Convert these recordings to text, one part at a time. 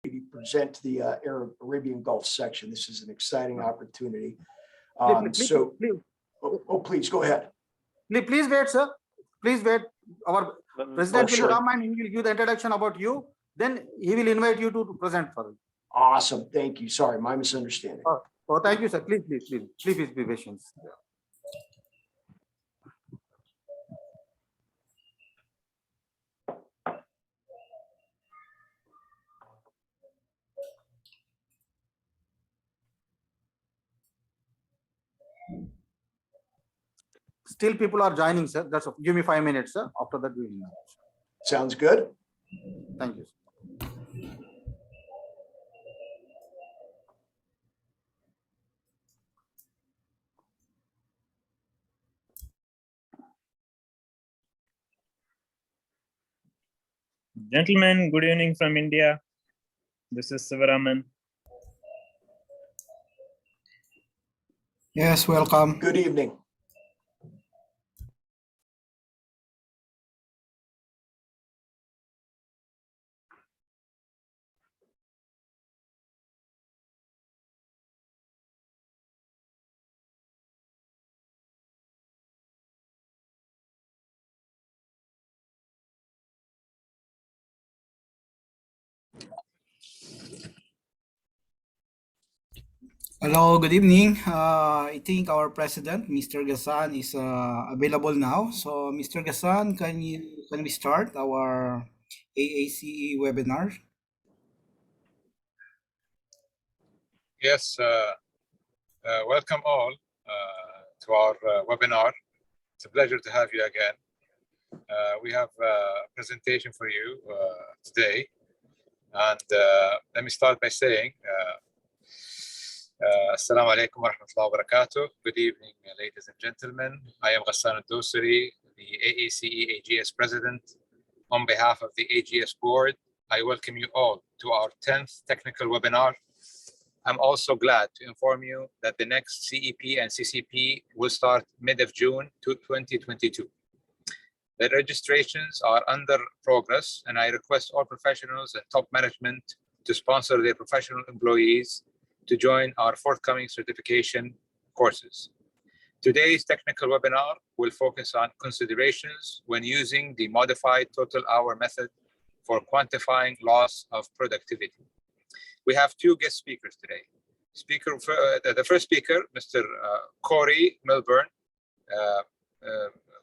present to the Arabian Gulf section. This is an exciting opportunity. Please. Please go ahead. Please wait, sir. Please wait. Our president will come and he will give the introduction about you. Then he will invite you to present for it. Awesome. Thank you. Sorry, my misunderstanding. Oh, thank you, sir. Please be patient. Still people are joining, sir. That's all. Give me 5 minutes, sir. After that, we will know. Sounds good. Thank you, sir. Gentlemen, good evening from India. This is Suleiman. Yes, welcome. Good evening. Hello, good evening. I think our president, Mr. Gassan, is available now. So, Mr. Gassan, can we start our AACE webinar? Yes, welcome all to our webinar. It's a pleasure to have you again. We have a presentation for you today. And let me start by saying, Assalamu alaikum wa rahmatullahi wa barakatuh. Good evening, ladies and gentlemen. I am Ghassan al-Dosari, the AACE AGS president. On behalf of the AGS board, I welcome you all to our 10th technical webinar. I'm also glad to inform you that the next CEP and CCP will start mid of June 2022. The registrations are under progress, and I request all professionals and top management to sponsor their professional employees to join our forthcoming certification courses. Today's technical webinar will focus on considerations when using the modified total hour method for quantifying loss of productivity. We have two guest speakers today. The first speaker, Mr. Cory Milburn,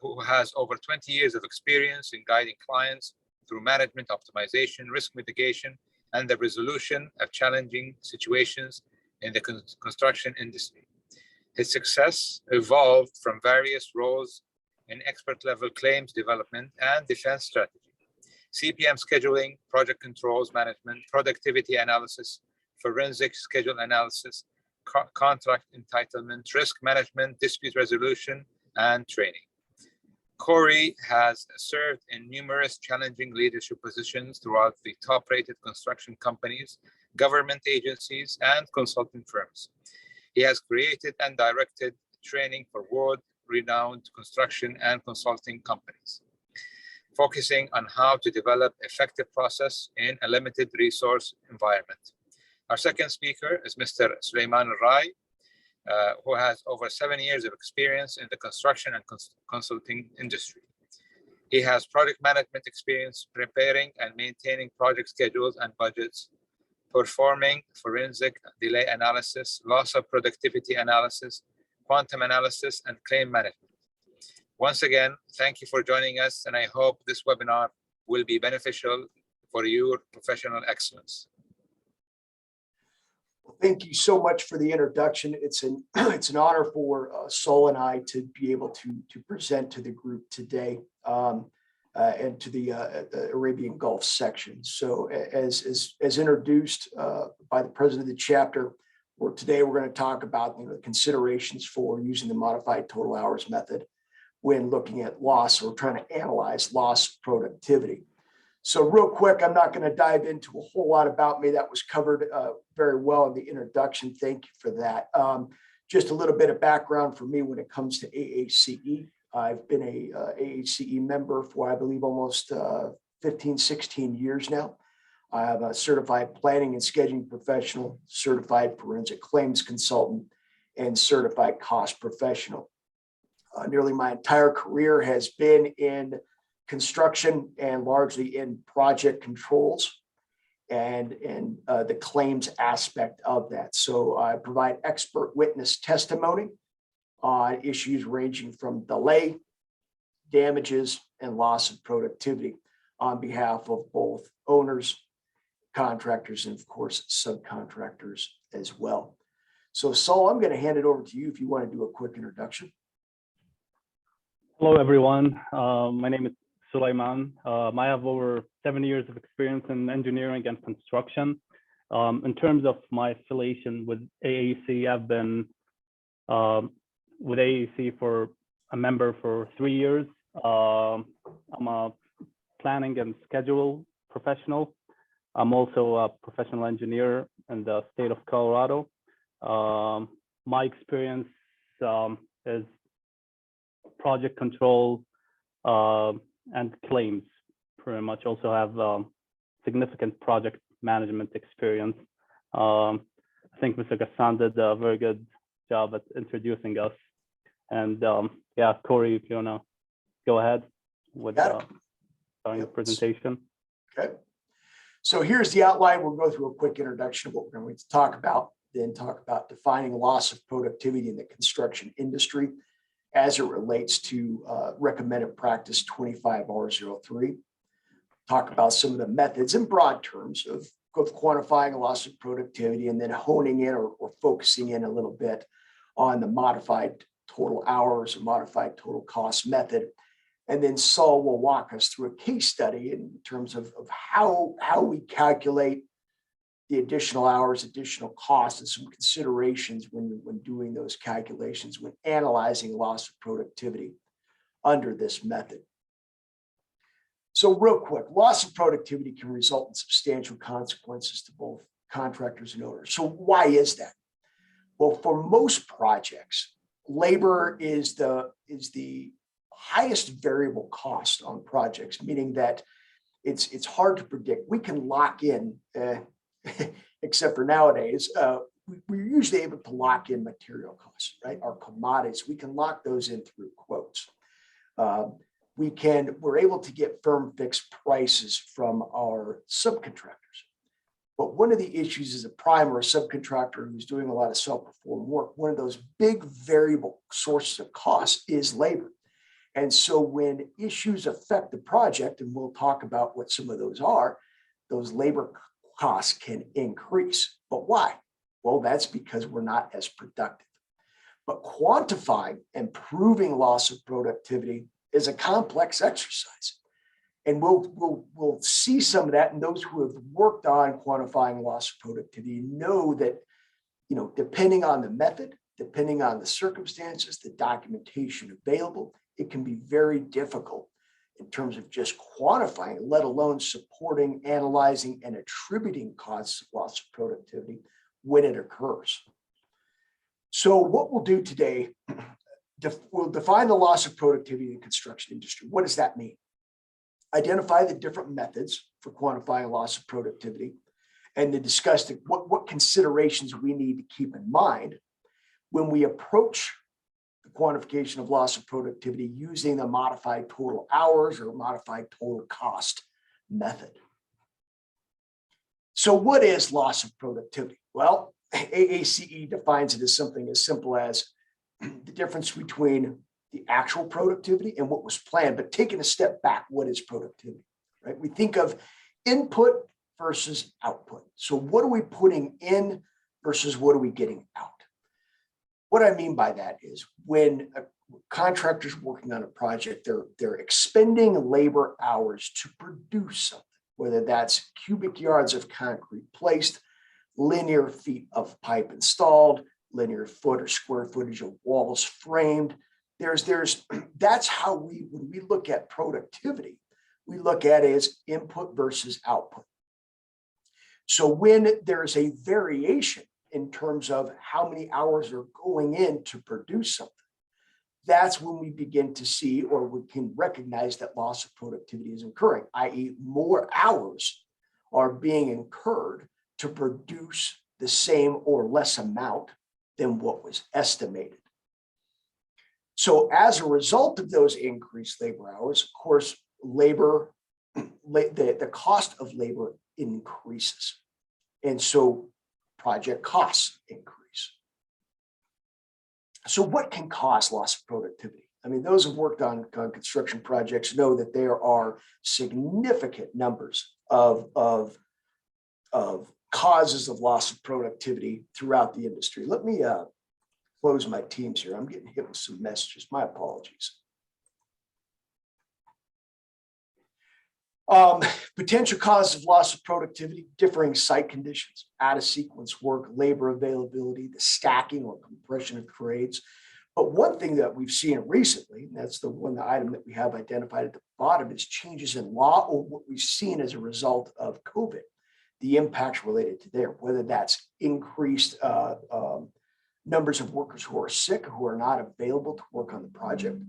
who has over 20 years of experience in guiding clients through management optimization, risk mitigation, and the resolution of challenging situations in the construction industry. His success evolved from various roles in expert-level claims development and defense strategy, CPM scheduling, project controls management, productivity analysis, forensic schedule analysis, contract entitlement, risk management, dispute resolution, and training. Cory has served in numerous challenging leadership positions throughout the top-rated construction companies, government agencies, and consulting firms. He has created and directed training for world-renowned construction and consulting companies, focusing on how to develop effective process in a limited resource environment. Our second speaker is Mr. Suleiman, who has over 7 years of experience in the construction and consulting industry. He has project management experience preparing and maintaining project schedules and budgets, performing forensic delay analysis, loss of productivity analysis, quantum analysis, and claim management. Once again, thank you for joining us, and I hope this webinar will be beneficial for your professional excellence. Thank you so much for the introduction. It's an honor for Sol and I to be able to present to the group today and to the Arabian Gulf section. So as introduced by the president of the chapter, today we're going to talk about the considerations for using the modified total hours method when looking at loss or trying to analyze loss productivity. So real quick, I'm not going to dive into a whole lot about me. That was covered very well in the introduction. Thank you for that. Just a little bit of background for me when it comes to AACE. I've been a AACE member for, I believe, almost 15, 16 years now. I have a certified planning and scheduling professional, certified forensic claims consultant, and certified cost professional. Nearly my entire career has been in construction and largely in project controls and the claims aspect of that. So I provide expert witness testimony on issues ranging from delay, damages, and loss of productivity on behalf of both owners, contractors, and of course, subcontractors as well. So Saul, I'm going to hand it over to you if you want to do a quick introduction. Hello, everyone. My name is Suleiman. I have over 7 years of experience in engineering and construction. In terms of my affiliation with AAC, I've been with AAC for a member for 3 years. I'm a planning and schedule professional. I'm also a professional engineer in the state of Colorado. My experience is project control and claims. Pretty much also have significant project management experience. I think Mr. Ghassan did a very good job at introducing us. And yeah, Cory, if you wanna go ahead with starting the presentation. Okay. So here's the outline. We'll go through a quick introduction of what we're going to talk about, then talk about defining loss of productivity in the construction industry as it relates to recommended practice 25R03. Talk about some of the methods in broad terms of quantifying loss of productivity, and then honing in or focusing in a little bit on the modified total hours or modified total cost method. And then Saul will walk us through a case study in terms of how we calculate the additional hours, additional costs, and some considerations when doing those calculations, when analyzing loss of productivity under this method. So real quick, loss of productivity can result in substantial consequences to both contractors and owners. So why is that? Well, for most projects, labor is the highest variable cost on projects, meaning that it's hard to predict. We can lock in, except for nowadays, we're usually able to lock in material costs, right? Our commodities, we can lock those in through quotes. We're able to get firm fixed prices from our subcontractors. But one of the issues is a prime or a subcontractor who's doing a lot of self-performed work. One of those big variable sources of cost is labor. And so when issues affect the project, and we'll talk about what some of those are, those labor costs can increase. But why? Well, that's because we're not as productive. But quantifying and proving loss of productivity is a complex exercise. And we'll see some of that, and those who have worked on quantifying loss of productivity know that, depending on the method, depending on the circumstances, the documentation available, it can be very difficult in terms of just quantifying, let alone supporting, analyzing, and attributing costs of loss of productivity when it occurs. So what we'll do today, we'll define the loss of productivity in the construction industry. What does that mean? Identify the different methods for quantifying loss of productivity, and to discuss what considerations we need to keep in mind when we approach the quantification of loss of productivity using the modified total hours or modified total cost method. So what is loss of productivity? Well, AACE defines it as something as simple as the difference between the actual productivity and what was planned, but taking a step back, what is productivity, right? We think of input versus output. So what are we putting in versus what are we getting out? What I mean by that is when a contractor's working on a project, they're expending labor hours to produce something, whether that's cubic yards of concrete placed, linear feet of pipe installed, linear foot or square footage of walls framed. That's how when we look at productivity, we look at it as input versus output. So when there's a variation in terms of how many hours are going in to produce something, that's when we begin to see, or we can recognize that loss of productivity is occurring, i.e. more hours are being incurred to produce the same or less amount than what was estimated. So as a result of those increased labor hours, of course, the cost of labor increases. And so project costs increase. So what can cause loss of productivity? I mean, those who've worked on construction projects know that there are significant numbers of causes of loss of productivity throughout the industry. Let me close my Teams here. I'm getting hit with some messages. My apologies. Potential causes of loss of productivity: differing site conditions, out of sequence work, labor availability, the stacking or compression of trades. But one thing that we've seen recently, and that's the item that we have identified at the bottom, is changes in law, or what we've seen as a result of COVID, the impacts related to there, whether that's increased numbers of workers who are sick, who are not available to work on the project.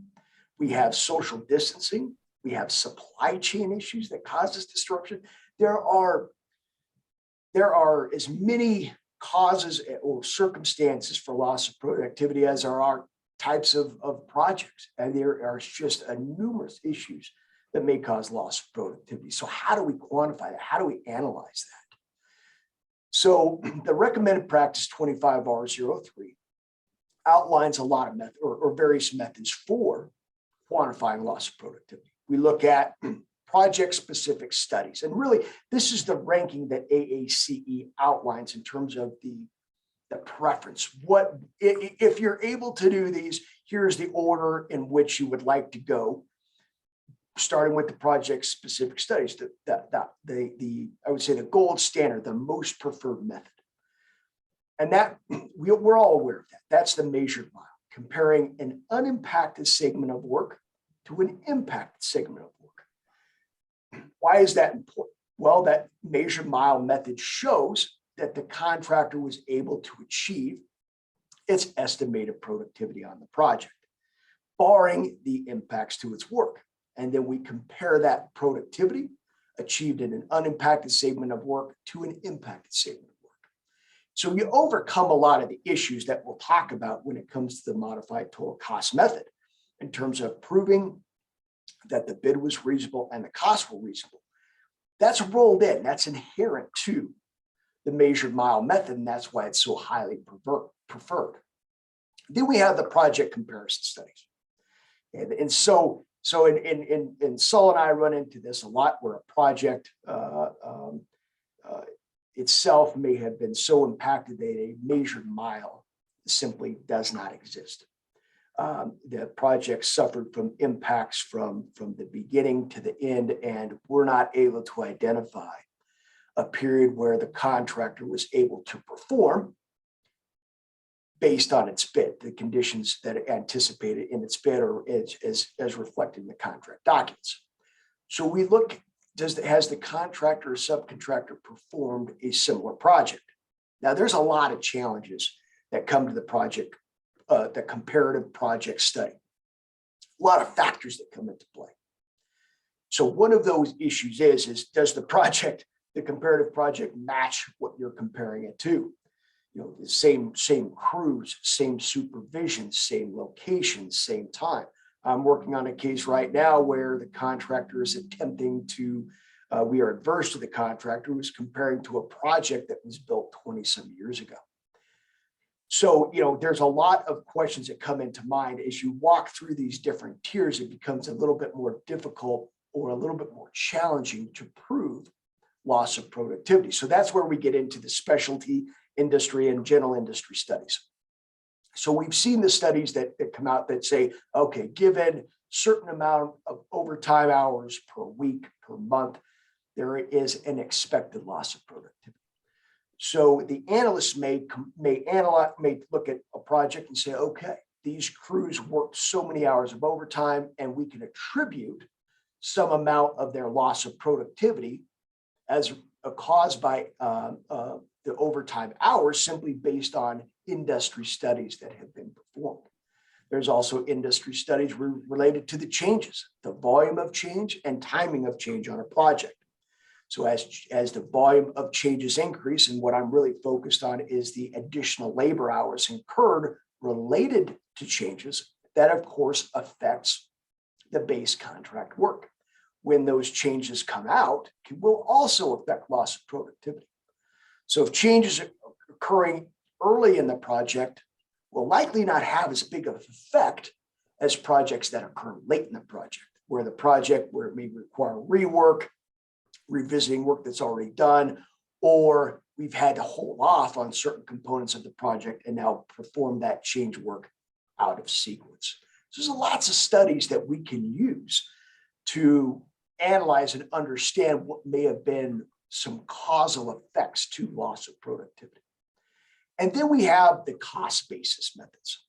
We have social distancing. We have supply chain issues that causes disruption. There are as many causes or circumstances for loss of productivity as there are types of projects. And there are just numerous issues that may cause loss of productivity. So how do we quantify that? How do we analyze that? So the recommended practice 25R03 outlines a lot of methods or various methods for quantifying loss of productivity. We look at project-specific studies, and really, this is the ranking that AACE outlines in terms of the preference. What if you're able to do these? Here's the order in which you would like to go, starting with the project-specific studies. I would say the gold standard, the most preferred method, and that we're all aware of that. That's the measured mile, comparing an unimpacted segment of work to an impacted segment of work. Why is that important? Well, that measured mile method shows that the contractor was able to achieve its estimated productivity on the project, barring the impacts to its work. And then we compare that productivity achieved in an unimpacted segment of work to an impacted segment of work. So you overcome a lot of the issues that we'll talk about when it comes to the modified total cost method, in terms of proving that the bid was reasonable and the costs were reasonable. That's rolled in, that's inherent to the measured mile method, and that's why it's so highly preferred. Then we have the project comparison studies. And so in Sol and I run into this a lot, where a project itself may have been so impacted that a measured mile simply does not exist. The project suffered from impacts from the beginning to the end, and we're not able to identify a period where the contractor was able to perform based on its bid, the conditions that it anticipated in its bid, or as reflected in the contract documents. So we look, has the contractor or subcontractor performed a similar project? Now, there's a lot of challenges that come to the project, the comparative project study. A lot of factors that come into play. So one of those issues is does the comparative project match what you're comparing it to? You know, the same crews, same supervision, same location, same time. I'm working on a case right now where the contractor is attempting to, we are adverse to the contractor who's comparing to a project that was built 20-some years ago. So, you know, there's a lot of questions that come into mind as you walk through these different tiers. It becomes a little bit more difficult or a little bit more challenging to prove loss of productivity. So that's where we get into the specialty industry and general industry studies. So we've seen the studies that come out that say, okay, given certain amount of overtime hours per week, per month, there is an expected loss of productivity. So the analysts may look at a project and say, okay, these crews worked so many hours of overtime, and we can attribute some amount of their loss of productivity as a cause by the overtime hours, simply based on industry studies that have been performed. There's also industry studies related to the changes, the volume of change and timing of change on a project. So as the volume of changes increase, and what I'm really focused on is the additional labor hours incurred related to changes, that of course affects the base contract work. When those changes come out, it will also affect loss of productivity. So if changes are occurring early in the project, will likely not have as big of an effect as projects that occur late in the project, where it may require rework, revisiting work that's already done, or we've had to hold off on certain components of the project and now perform that change work out of sequence. So there's lots of studies that we can use to analyze and understand what may have been some causal effects to loss of productivity. And then we have the cost basis methods.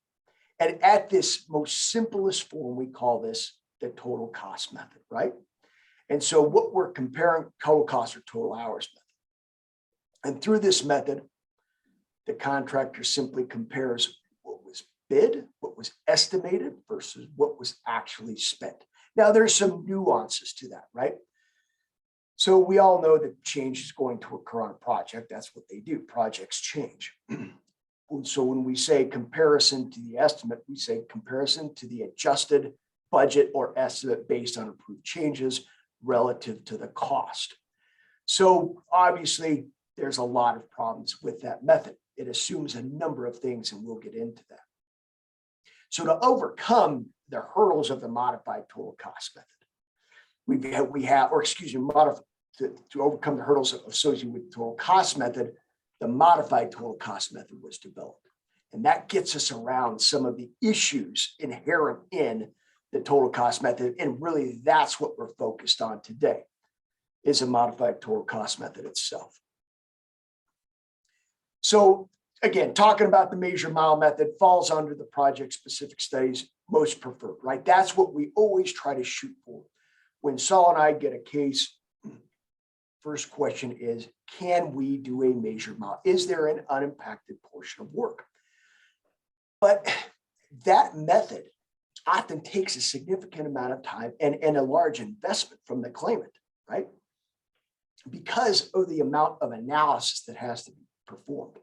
And at this most simplest form, we call this the total cost method, right? And so what we're comparing, total cost or total hours method. And through this method, the contractor simply compares what was bid, what was estimated versus what was actually spent. Now, there's some nuances to that, right? So we all know that change is going to occur on a project. That's what they do. Projects change. So when we say comparison to the estimate, we say comparison to the adjusted budget or estimate based on approved changes relative to the cost. So obviously, there's a lot of problems with that method. It assumes a number of things, and we'll get into that. So to overcome the hurdles of the modified total cost method, to overcome the hurdles associated with the total cost method, the modified total cost method was developed. And that gets us around some of the issues inherent in the total cost method. And really, that's what we're focused on today, is a modified total cost method itself. So again, talking about the measure mile method falls under the project specific studies most preferred, right? That's what we always try to shoot for. When Saul and I get a case, first question is, can we do a measured mile? Is there an unimpacted portion of work? But that method often takes a significant amount of time and a large investment from the claimant, right? Because of the amount of analysis that has to be performed.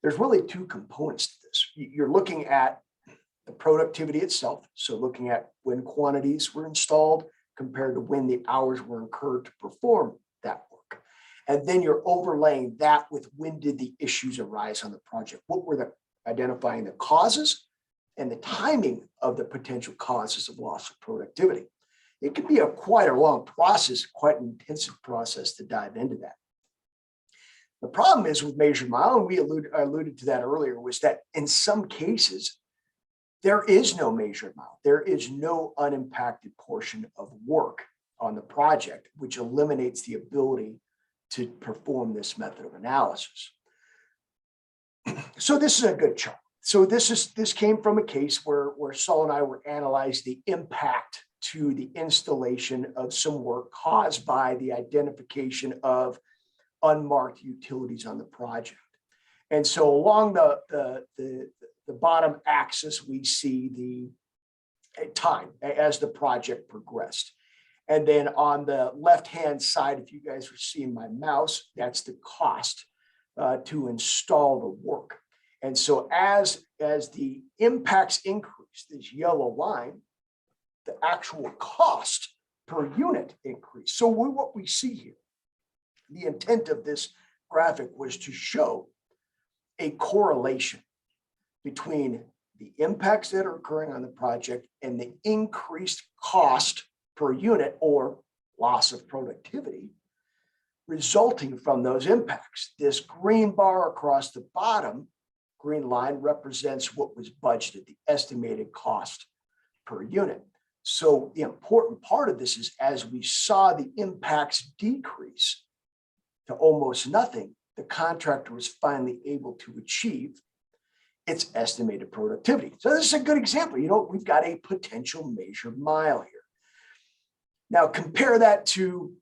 There's really two components to this. You're looking at the productivity itself. So looking at when quantities were installed compared to when the hours were incurred to perform that work. And then you're overlaying that with when did the issues arise on the project? What were the identifying the causes and the timing of the potential causes of loss of productivity. It can be quite a long process, quite an intensive process to dive into that. The problem is with measured mile, and I alluded to that earlier, was that in some cases, there is no measured mile. There is no unimpacted portion of work on the project, which eliminates the ability to perform this method of analysis. So this is a good chart. So this came from a case where Saul and I were analyzing the impact to the installation of some work caused by the identification of unmarked utilities on the project. And so along the bottom axis, we see the time as the project progressed. And then on the left-hand side, if you guys are seeing my mouse, that's the cost to install the work. And so as the impacts increase, this yellow line, the actual cost per unit increase. So what we see here, the intent of this graphic was to show a correlation between the impacts that are occurring on the project and the increased cost per unit or loss of productivity resulting from those impacts. This green bar across the bottom, green line, represents what was budgeted, the estimated cost per unit. So the important part of this is as we saw the impacts decrease to almost nothing, the contractor was finally able to achieve its estimated productivity. So this is a good example. You know, we've got a potential measured mile here. Now compare that to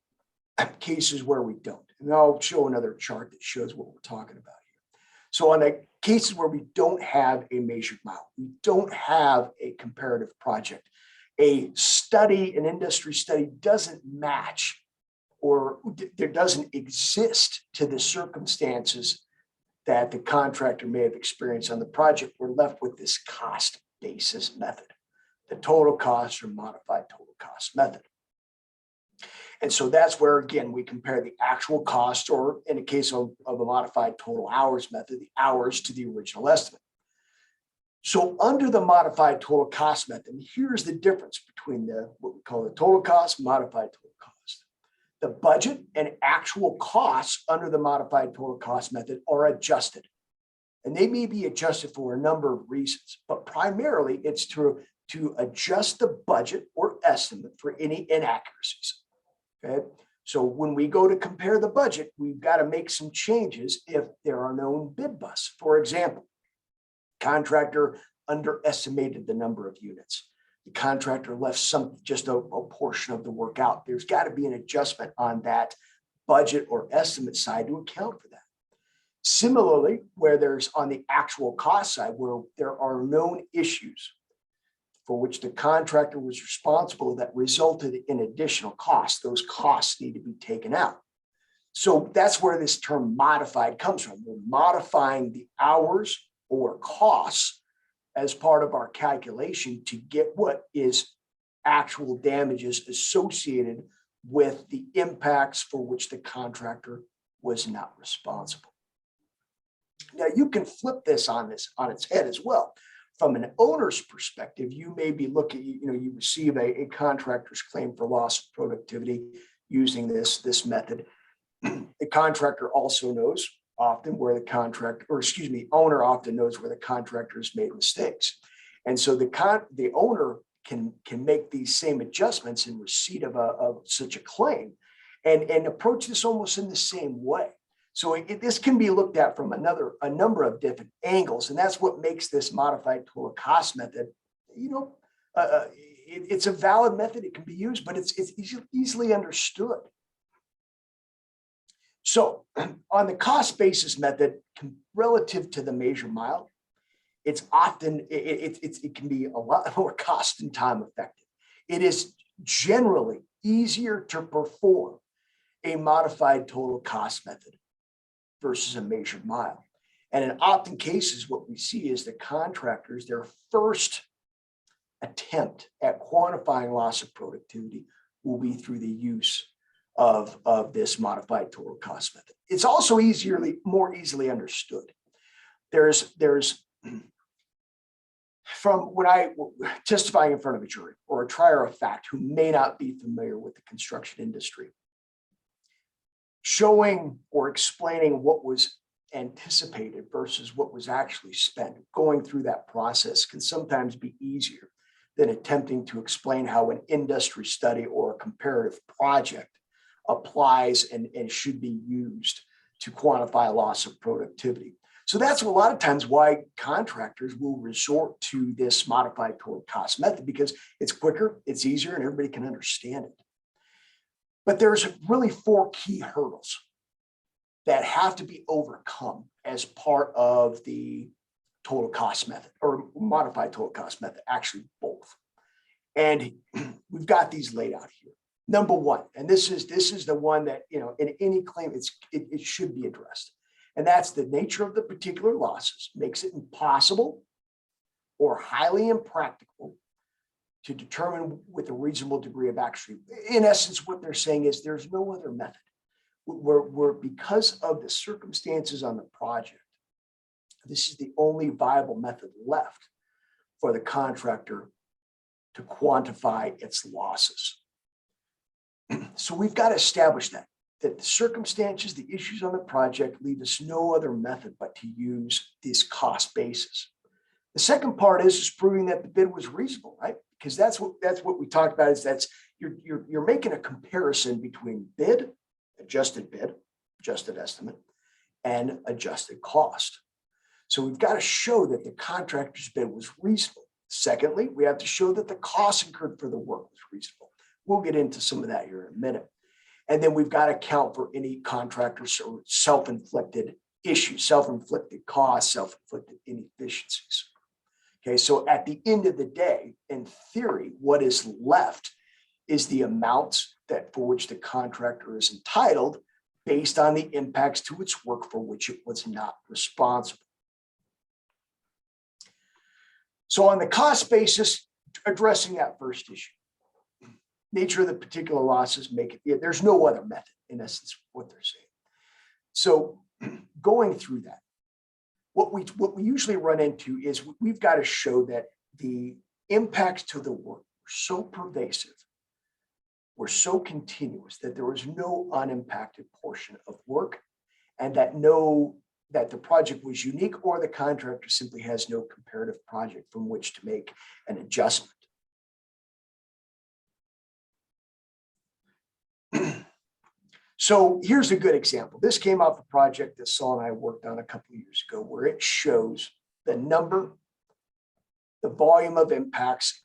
cases where we don't. And I'll show another chart that shows what we're talking about here. So on the cases where we don't have a measured mile, we don't have a comparative project, a study, an industry study doesn't match or there doesn't exist to the circumstances that the contractor may have experienced on the project, we're left with this cost basis method, the total cost or modified total cost method. And so that's where, again, we compare the actual cost, or in the case of a modified total hours method, the hours to the original estimate. So under the modified total cost method, here's the difference between what we call the total cost, modified total cost. The budget and actual costs under the modified total cost method are adjusted. And they may be adjusted for a number of reasons, but primarily it's to adjust the budget or estimate for any inaccuracies. Okay. So when we go to compare the budget, we've got to make some changes if there are known bid busts. For example, contractor underestimated the number of units. The contractor left just a portion of the work out. There's got to be an adjustment on that budget or estimate side to account for that. Similarly, where there's on the actual cost side, where there are known issues for which the contractor was responsible that resulted in additional costs, those costs need to be taken out. So that's where this term modified comes from. We're modifying the hours or costs as part of our calculation to get what is actual damages associated with the impacts for which the contractor was not responsible. Now you can flip this on its head as well. From an owner's perspective, you may be looking, you receive a contractor's claim for loss of productivity using this method. The contractor also knows often where the owner often knows where the contractor has made mistakes. And so the owner can make these same adjustments in receipt of such a claim and approach this almost in the same way. So this can be looked at from a number of different angles, and that's what makes this modified total cost method, it's a valid method. It can be used, but it's easily understood. So on the cost basis method, relative to the measure mile, it's often, it can be a lot more cost and time effective. It is generally easier to perform a modified total cost method versus a measured mile. And in often cases, what we see is the contractors, their first attempt at quantifying loss of productivity will be through the use of this modified total cost method. It's also more easily understood. There's from when I testifying in front of a jury or a trier of fact who may not be familiar with the construction industry, showing or explaining what was anticipated versus what was actually spent, going through that process can sometimes be easier than attempting to explain how an industry study or a comparative project applies and should be used to quantify loss of productivity. So that's a lot of times why contractors will resort to this modified total cost method, because it's quicker, it's easier, and everybody can understand it. But there's really 4 key hurdles that have to be overcome as part of the total cost method or modified total cost method, actually both. And we've got these laid out here. Number 1, and this is the one that, in any claim, it should be addressed. And that's the nature of the particular losses makes it impossible or highly impractical to determine with a reasonable degree of accuracy. In essence, what they're saying is there's no other method where because of the circumstances on the project, this is the only viable method left for the contractor to quantify its losses. So we've got to establish that the circumstances, the issues on the project leave us no other method but to use this cost basis. The second part is proving that the bid was reasonable, right? Because that's what we talked about, is you're making a comparison between adjusted estimate, and adjusted cost. So we've got to show that the contractor's bid was reasonable. Secondly, we have to show that the cost incurred for the work was reasonable. We'll get into some of that here in a minute. And then we've got to account for any contractor's or self-inflicted issues, self-inflicted costs, self-inflicted inefficiencies. Okay, so at the end of the day, in theory, what is left is the amounts that for which the contractor is entitled based on the impacts to its work for which it was not responsible. So on the cost basis, addressing that first issue, nature of the particular losses make it, there's no other method, in essence, what they're saying. So going through that, what we usually run into is we've got to show that the impacts to the work were so pervasive, were so continuous that there was no unimpacted portion of work, and that the project was unique, or the contractor simply has no comparative project from which to make an adjustment. So here's a good example. This came off a project that Saul and I worked on a couple of years ago, where it shows the number, the volume of impacts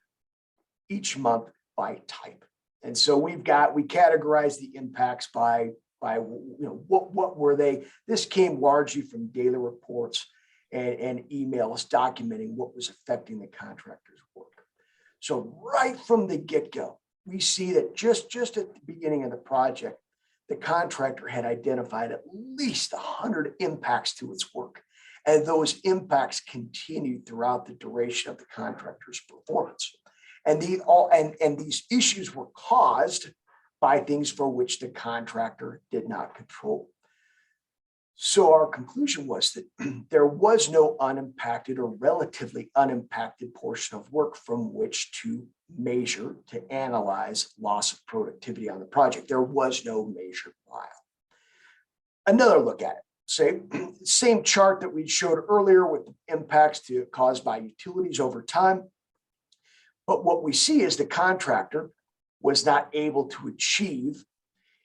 each month by type. And so we categorize the impacts by what were they? This came largely from daily reports and emails documenting what was affecting the contractor's work. So right from the get-go, we see that just at the beginning of the project, the contractor had identified at least 100 impacts to its work. And those impacts continued throughout the duration of the contractor's performance. And these issues were caused by things for which the contractor did not control. So our conclusion was that there was no unimpacted or relatively unimpacted portion of work from which to measure, to analyze loss of productivity on the project. There was no measured mile. Another look at it, same chart that we showed earlier with the impacts caused by utilities over time. But what we see is the contractor was not able to achieve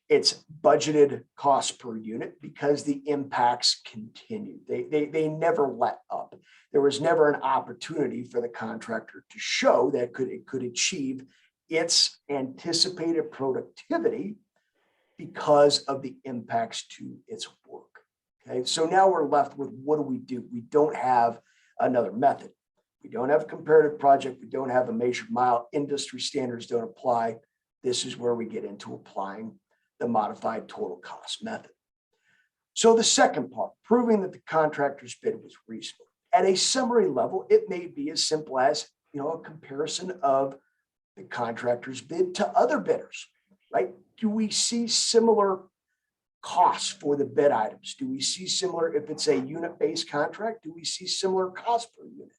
its budgeted cost per unit because the impacts continued. They never let up. There was never an opportunity for the contractor to show that it could achieve its anticipated productivity because of the impacts to its work. Okay, so now we're left with, what do? We don't have another method. We don't have a comparative project. We don't have a measured mile. Industry standards don't apply. This is where we get into applying the modified total cost method. So the second part, proving that the contractor's bid was reasonable. At a summary level, it may be as simple as, a comparison of the contractor's bid to other bidders, right? Do we see similar costs for the bid items? Do we see similar, if it's a unit-based contract, do we see similar cost per unit?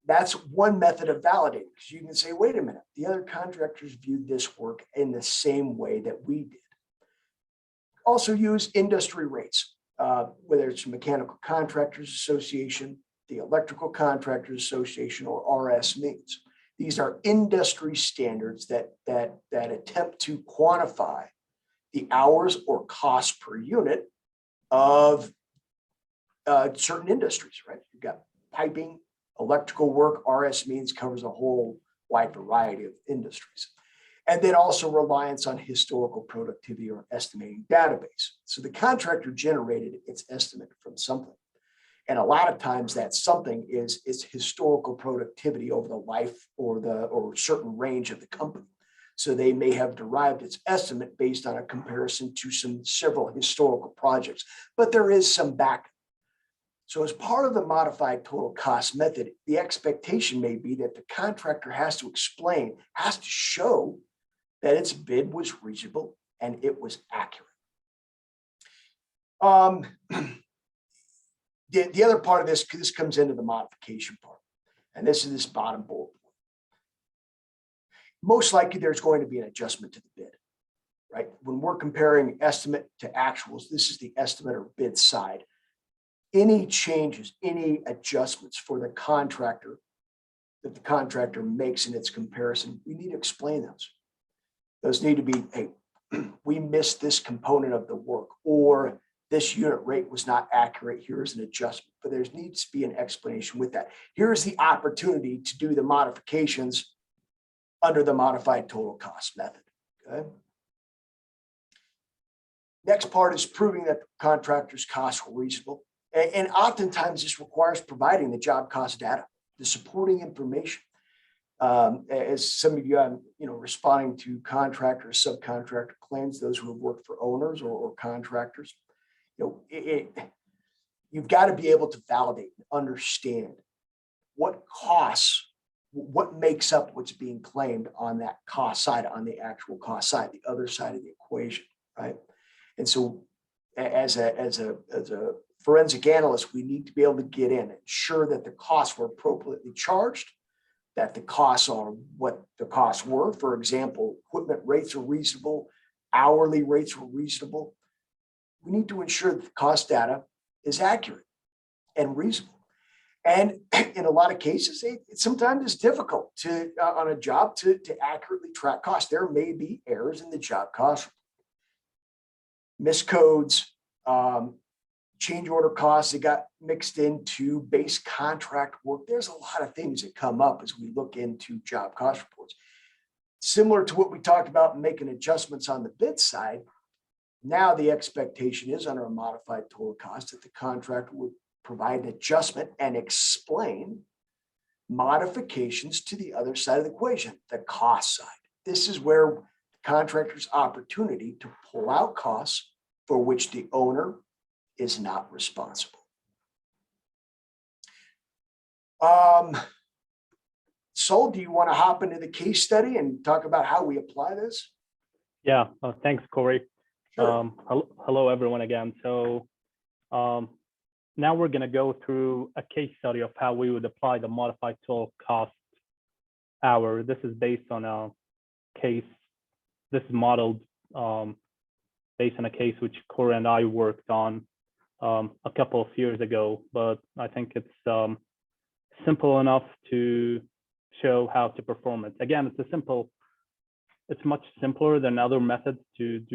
That's one method of validating, because you can say, wait a minute, the other contractors viewed this work in the same way that we did. Also use industry rates, whether it's Mechanical Contractors Association, the Electrical Contractors Association, or RS means. These are industry standards that attempt to quantify the hours or cost per unit of certain industries, right? You've got piping, electrical work. RS means covers a whole wide variety of industries. And then also reliance on historical productivity or estimating database. So the contractor generated its estimate from something. And a lot of times that something is historical productivity over the life or certain range of the company. So they may have derived its estimate based on a comparison to several historical projects, but there is some backup. So as part of the modified total cost method, the expectation may be that the contractor has to show that its bid was reasonable and it was accurate. The other part of this comes into the modification part, and this is this bottom bullet point. Most likely there's going to be an adjustment to the bid, right? When we're comparing estimate to actuals, this is the estimate or bid side. Any changes, any adjustments for the contractor that the contractor makes in its comparison, we need to explain those. Those need to be, hey, we missed this component of the work, or this unit rate was not accurate. Here's an adjustment, but there needs to be an explanation with that. Here's the opportunity to do the modifications under the modified total cost method. Okay. Next part is proving that the contractor's costs were reasonable. And oftentimes this requires providing the job cost data, the supporting information. As some of you, I'm responding to contractor, subcontractor claims, those who have worked for owners or contractors. You've got to be able to validate and understand what costs, what makes up what's being claimed on that cost side, on the actual cost side, the other side of the equation, right? And so as a forensic analyst, we need to be able to get in and ensure that the costs were appropriately charged, that the costs are what the costs were. For example, equipment rates are reasonable, hourly rates were reasonable. We need to ensure that the cost data is accurate and reasonable. And in a lot of cases, it sometimes is difficult to on a job to accurately track costs. There may be errors in the job cost, miscodes, change order costs that got mixed into base contract work. There's a lot of things that come up as we look into job cost reports. Similar to what we talked about making adjustments on the bid side, now the expectation is under a modified total cost that the contractor would provide an adjustment and explain modifications to the other side of the equation, the cost side. This is where the contractor's opportunity to pull out costs for which the owner is not responsible. Sol, do you want to hop into the case study and talk about how we apply this? Yeah, thanks, Cory. Sure. Hello, everyone again. So now we're going to go through a case study of how we would apply the modified total cost hour. This is based on a case, this is modeled based on a case which Cory and I worked on a couple of years ago, but I think it's simple enough to show how to perform it. Again, it's much simpler than other methods to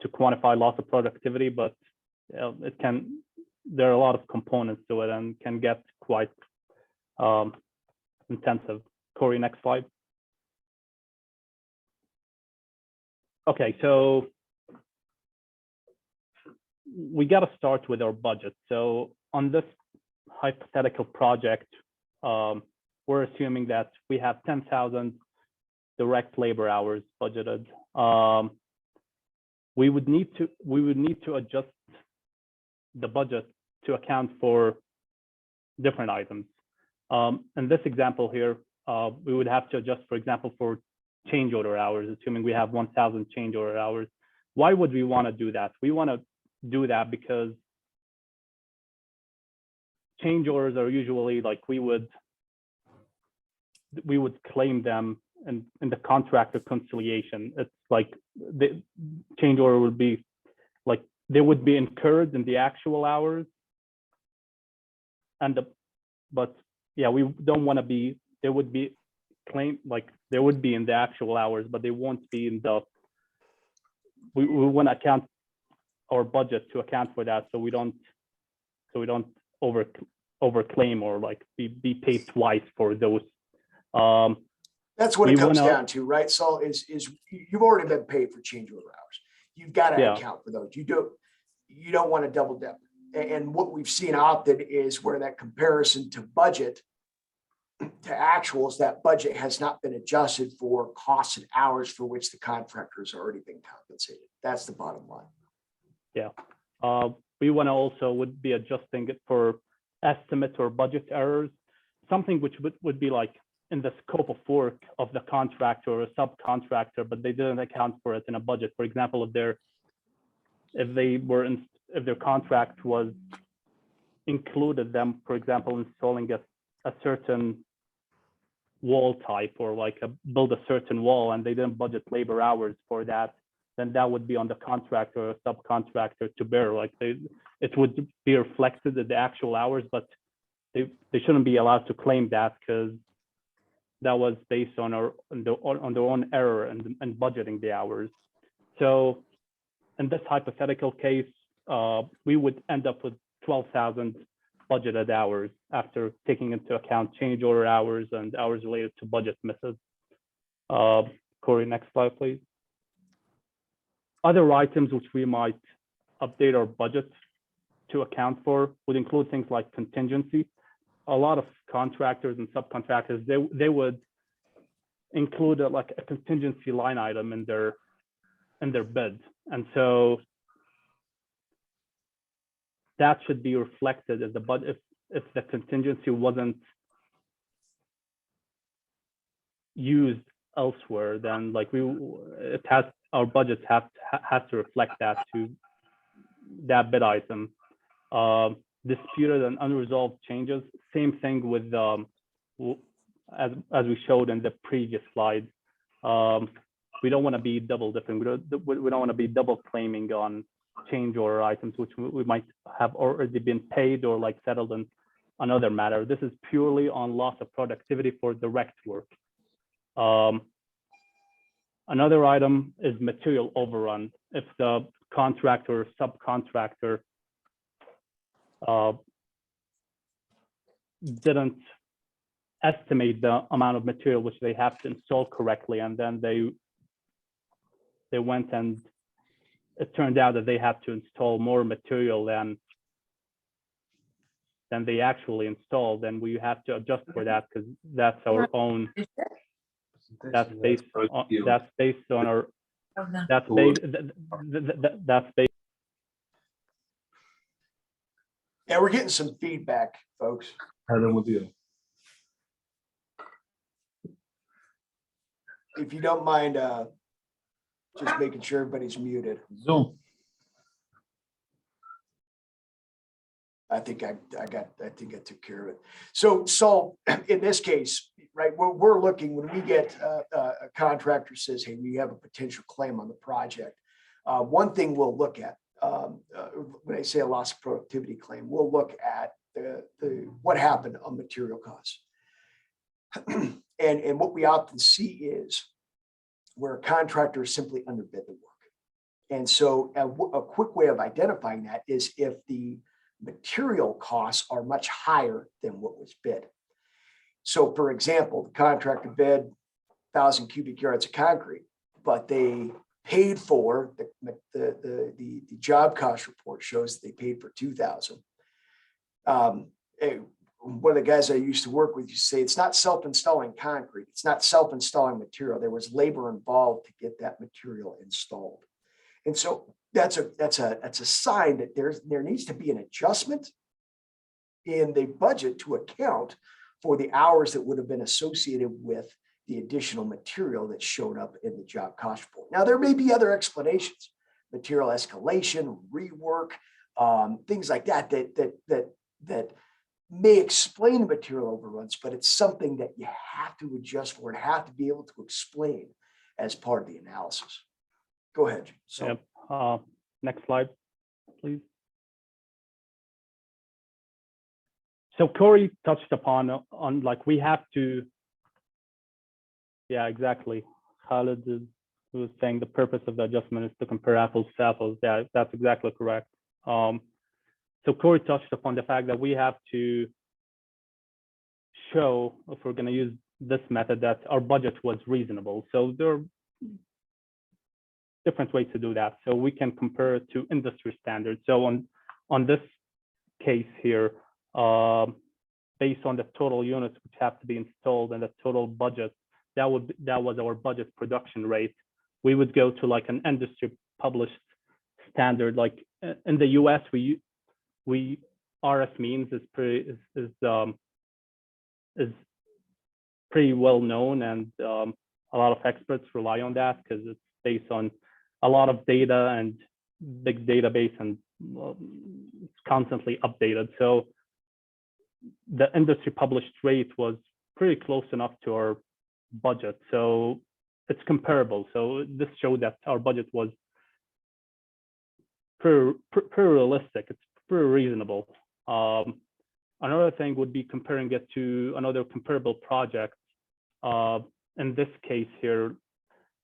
quantify loss of productivity, but there are a lot of components to it and can get quite intensive. Cory, next slide. Okay, so we got to start with our budget. So on this hypothetical project, we're assuming that we have 10,000 direct labor hours budgeted. We would need to adjust the budget to account for different items. In this example here, we would have to adjust, for example, for change order hours, assuming we have 1,000 change order hours. Why would we want to do that? We want to do that because change orders are usually like we would claim them in the contract reconciliation. It's like the change order would be like they would be incurred in the actual hours, but yeah, we don't want to be. They would be claimed like they would be in the actual hours, but they won't be in the. We want to account our budget to account for that, so we don't overclaim or like be paid twice for those. That's what it comes down to, right? So is you've already been paid for change order hours. You've got to account for those. You don't want to double dip. And what we've seen often is where that comparison to budget to actuals, that budget has not been adjusted for costs and hours for which the contractor has already been compensated. That's the bottom line. Yeah. We want to also would be adjusting it for estimate or budget errors, something which would be like in the scope of work of the contractor or a subcontractor, but they didn't account for it in a budget. For example, if their contract was included them, for example, installing a certain wall type or like build a certain wall and they didn't budget labor hours for that, then that would be on the contractor or subcontractor to bear. Like it would be reflected in the actual hours, but they shouldn't be allowed to claim that because that was based on their own error and budgeting the hours. So in this hypothetical case, we would end up with 12,000 budgeted hours after taking into account change order hours and hours related to budget methods. Cory, next slide, please. Other items which we might update our budget to account for would include things like contingency. A lot of contractors and subcontractors, they would include like a contingency line item in their bid, and so that should be reflected as the budget. If the contingency wasn't used elsewhere, then like our budgets has to reflect that to that bid item. Disputed and unresolved changes, same thing with as we showed in the previous slide. We don't want to be double dipping. We don't want to be double claiming on change order items which we might have already been paid or like settled in another matter. This is purely on loss of productivity for direct work. Another item is material overrun. If the contractor or subcontractor didn't estimate the amount of material which they have to install correctly, and then they went and it turned out that they have to install more material than they actually installed, then we have to adjust for that because that's our own. That's based on our. That's based. Yeah, we're getting some feedback, folks. If you don't mind, just making sure everybody's muted. Zoom. I think I took care of it. So in this case, right, we're looking when we get a contractor says, hey, we have a potential claim on the project. One thing we'll look at when I say a loss of productivity claim, we'll look at what happened on material costs. And what we often see is where a contractor simply underbid the work. And so a quick way of identifying that is if the material costs are much higher than what was bid. So for example, the contractor bid 1,000 cubic yards of concrete, but they paid for the job cost report shows that they paid for 2,000. One of the guys I used to work with used to say it's not self-installing concrete, it's not self-installing material. There was labor involved to get that material installed. And so that's a sign that there needs to be an adjustment in the budget to account for the hours that would have been associated with the additional material that showed up in the job cost report. Now, there may be other explanations, material escalation, rework, things like that may explain the material overruns, but it's something that you have to adjust for and have to be able to explain as part of the analysis. Go ahead. So, yep. Next slide, please. So Cory touched upon like we have to. Yeah, exactly. Khalid was saying the purpose of the adjustment is to compare apples to apples. Yeah, that's exactly correct. So Cory touched upon the fact that we have to show, if we're going to use this method, that our budget was reasonable. So there are different ways to do that. So we can compare it to industry standards. So on this case here, based on the total units which have to be installed and the total budget, that was our budget production rate. We would go to like an industry published standard. Like in the US, we RS means is pretty well known, and a lot of experts rely on that because it's based on a lot of data and big database, and it's constantly updated. So the industry published rate was pretty close enough to our budget, so it's comparable. So this showed that our budget was pretty realistic. It's pretty reasonable. Another thing would be comparing it to another comparable project. In this case here,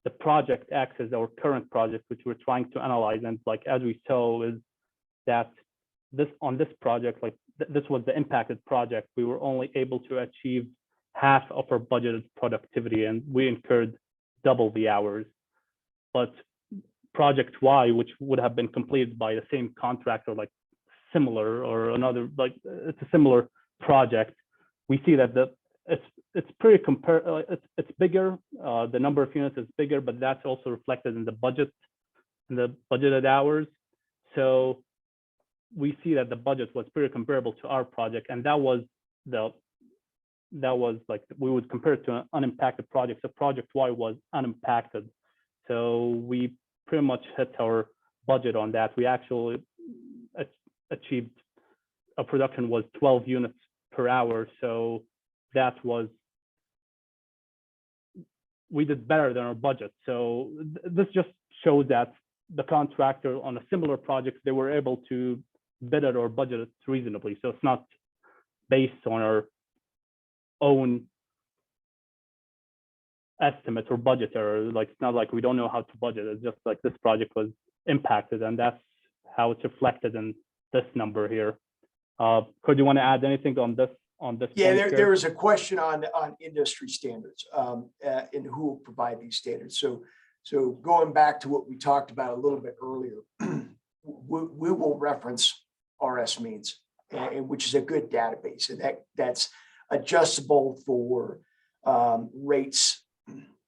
the project X is our current project, which we're trying to analyze. And like as we saw, is that on this project, like this was the impacted project, we were only able to achieve half of our budgeted productivity, and we incurred double the hours. But project Y, which would have been completed by the same contractor, like similar or another, like it's a similar project, we see that it's pretty it's bigger. The number of units is bigger, but that's also reflected in the budget, in the budgeted hours. So we see that the budget was pretty comparable to our project, and that was like, we would compare it to an unimpacted project. So project Y was unimpacted. So we pretty much hit our budget on that. We actually achieved, a production was 12 units per hour. So that was, we did better than our budget. So this just shows that the contractor on a similar project, they were able to bid it or budget it reasonably. So it's not based on our own estimates or budget, or like, it's not like we don't know how to budget. It's just like this project was impacted, and that's how it's reflected in this number here. Could you want to add anything on this? Yeah, there was a question on industry standards and who will provide these standards. So going back to what we talked about a little bit earlier, we will reference RS means, which is a good database, and that's adjustable for rates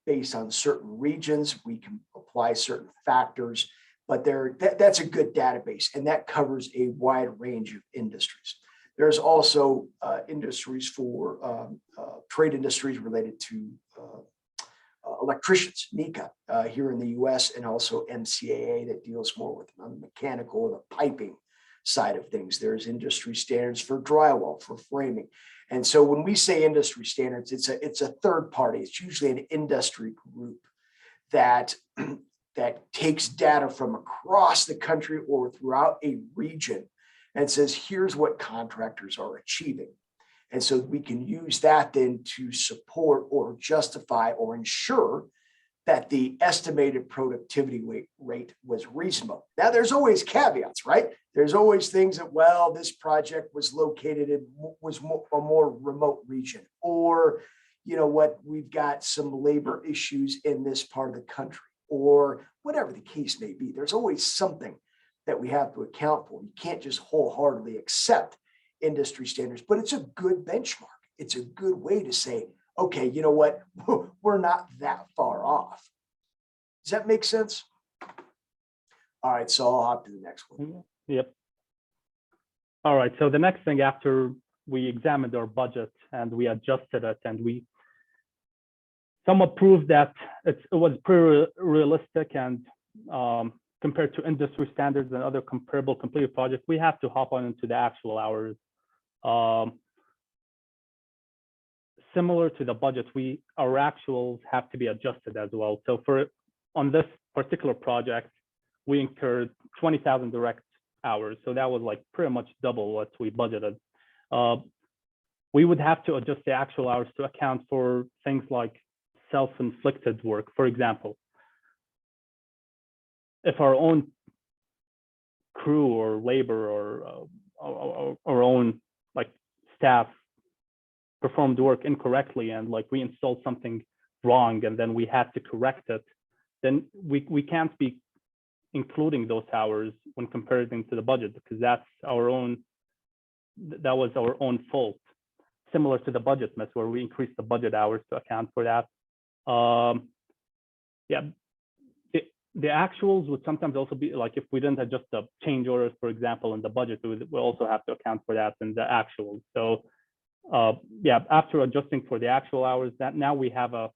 based on certain regions. We can apply certain factors, but that's a good database, and that covers a wide range of industries. There's also industries for trade industries related to electricians, NECA here in the US, and also MCAA that deals more with the mechanical or the piping side of things. There's industry standards for drywall, for framing. And so when we say industry standards, it's a third party. It's usually an industry group that takes data from across the country or throughout a region and says, here's what contractors are achieving. And so we can use that then to support or justify or ensure that the estimated productivity rate was reasonable. Now, there's always caveats, right? There's always things that, well, this project was located in a more remote region, or, you know what, we've got some labor issues in this part of the country, or whatever the case may be. There's always something that we have to account for. You can't just wholeheartedly accept industry standards, but it's a good benchmark. It's a good way to say, okay, you know what, we're not that far off. Does that make sense? All right, so I'll hop to the next one. Yep. All right, so the next thing, after we examined our budget and we adjusted it, and we somewhat proved that it was pretty realistic and compared to industry standards and other comparable completed projects, we have to hop on into the actual hours. Similar to the budget, our actuals have to be adjusted as well. So on this particular project, we incurred 20,000 direct hours. So that was like pretty much double what we budgeted. We would have to adjust the actual hours to account for things like self-inflicted work. For example, if our own crew or labor or our own like staff performed work incorrectly, and like we installed something wrong and then we had to correct it, then we can't be including those hours when comparing to the budget, because that was our own fault. Similar to the budget mess, where we increased the budget hours to account for that. Yeah, the actuals would sometimes also be like, if we didn't adjust the change orders, for example, in the budget, we'll also have to account for that in the actuals. So yeah, after adjusting for the actual hours, that now we have a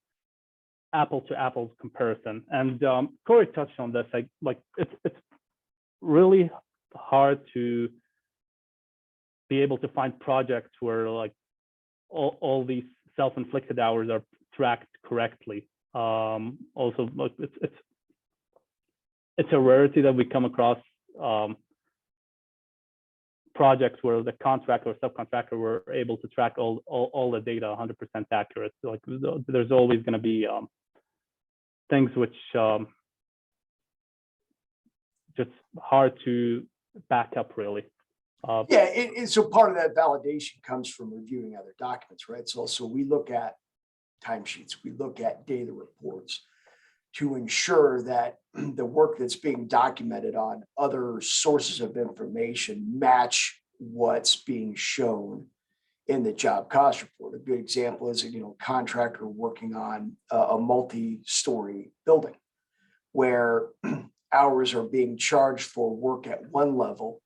apple to apples comparison. And Cory touched on this, like it's really hard to be able to find projects where like all these self-inflicted hours are tracked correctly. Also, like it's a rarity that we come across projects where the contractor or subcontractor were able to track all the data 100% accurate. So like there's always going to be things which just hard to back up, really. Yeah, so part of that validation comes from reviewing other documents, right? So we look at timesheets, we look at data reports to ensure that the work that's being documented on other sources of information match what's being shown in the job cost report. A good example is, a contractor working on a multi-story building where hours are being charged for work at one level,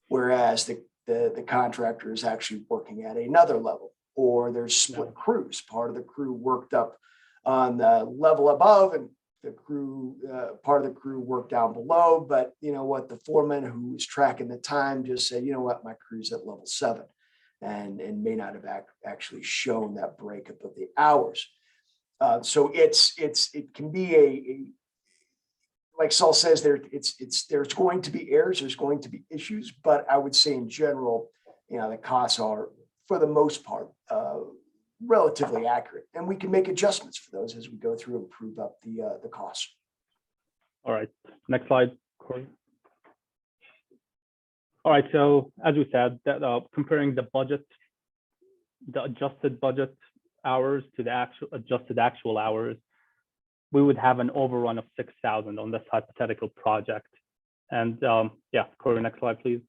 whereas the contractor is actually working at another level, or there's split crews. Part of the crew worked up on the level above and part of the crew worked down below, but the foreman who was tracking the time just said, my crew's at level 7, and may not have actually shown that breakup of the hours. So it can be like Saul says, there's going to be errors, there's going to be issues, but I would say in general, the costs are, for the most part, relatively accurate, and we can make adjustments for those as we go through and prove up the costs. All right, next slide, Cory. All right, so as we said, that comparing the adjusted budget hours to the adjusted actual hours, we would have an overrun of 6,000 on this hypothetical project. And yeah, Cory, next slide, please.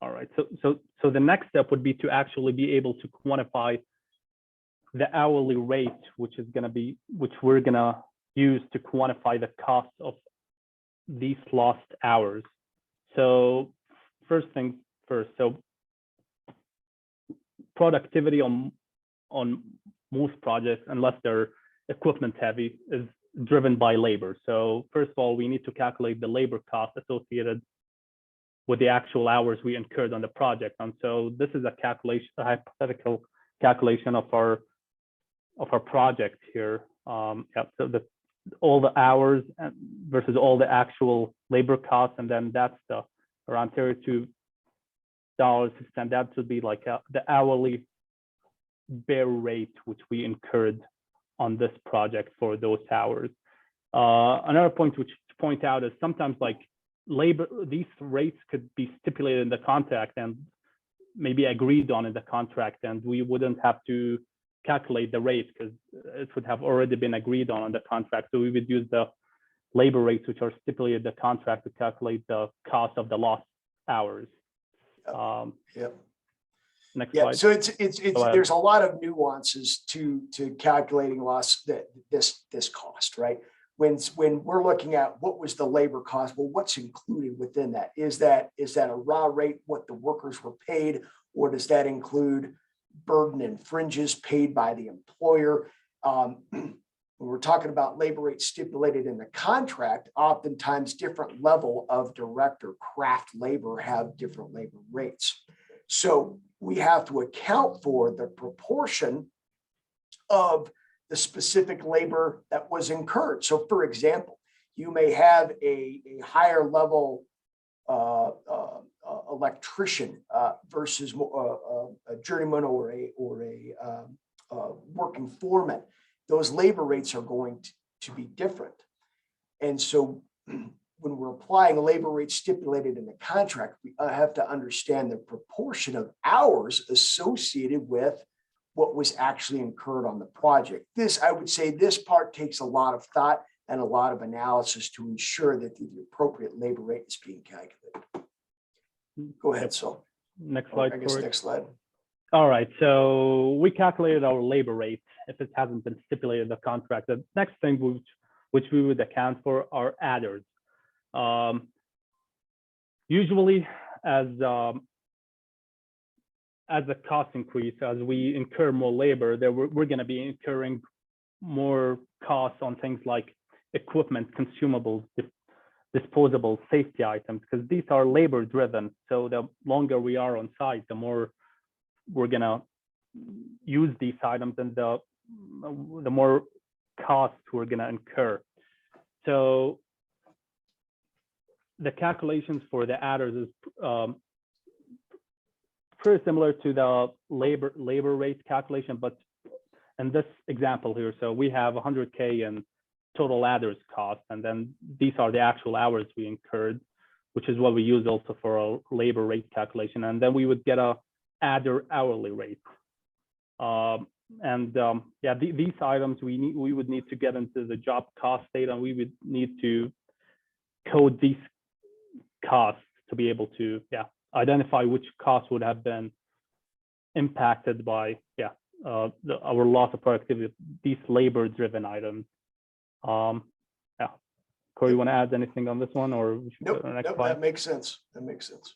All right, so the next step would be to actually be able to quantify the hourly rate, which we're gonna use to quantify the cost of these lost hours. So first things first, so productivity on most projects, unless they're equipment heavy, is driven by labor. So first of all, we need to calculate the labor cost associated with the actual hours we incurred on the project. And so this is a hypothetical calculation of our project here. So all the hours versus all the actual labor costs, and then that's around $32, and that should be like the hourly bare rate which we incurred on this project for those hours. Another point which to point out is sometimes these rates could be stipulated in the contract and maybe agreed on in the contract, and we wouldn't have to calculate the rate because it would have already been agreed on the contract. So we would use the labor rates which are stipulated in the contract to calculate the cost of the lost hours. Yep. Next Yeah, slide. so there's a lot of nuances to calculating this cost, right? When we're looking at what was the labor cost, well, what's included within that? Is that a raw rate, what the workers were paid, or does that include burden and fringes paid by the employer? When we're talking about labor rates stipulated in the contract, oftentimes different level of direct or craft labor have different labor rates. So we have to account for the proportion of the specific labor that was incurred. So for example, you may have a higher level electrician versus a journeyman or a working foreman. Those labor rates are going to be different. And so when we're applying labor rates stipulated in the contract, we have to understand the proportion of hours associated with what was actually incurred on the project. I would say this part takes a lot of thought and a lot of analysis to ensure that the appropriate labor rate is being calculated. Go ahead, Saul. Next slide, I guess Cory. next slide. All right, so we calculated our labor rate if it hasn't been stipulated in the contract. The next thing which we would account for are adders. Usually, as the cost increase, as we incur more labor, we're going to be incurring more costs on things like equipment, consumables, disposable safety items, because these are labor driven. So the longer we are on site, the more we're going to use these items, and the more costs we're going to incur. So the calculations for the adders is pretty similar to the labor rate calculation, but in this example here, so we have 100K in total adders cost, and then these are the actual hours we incurred, which is what we use also for a labor rate calculation, and then we would get a adder hourly rate. Yeah, these items we would need to get into the job cost data, and we would need to code these costs to be able to identify which costs would have been impacted by our loss of productivity, these labor-driven items. Yeah, Cory, you want to add anything on this one, or we should go to the next slide? That makes sense. That makes sense.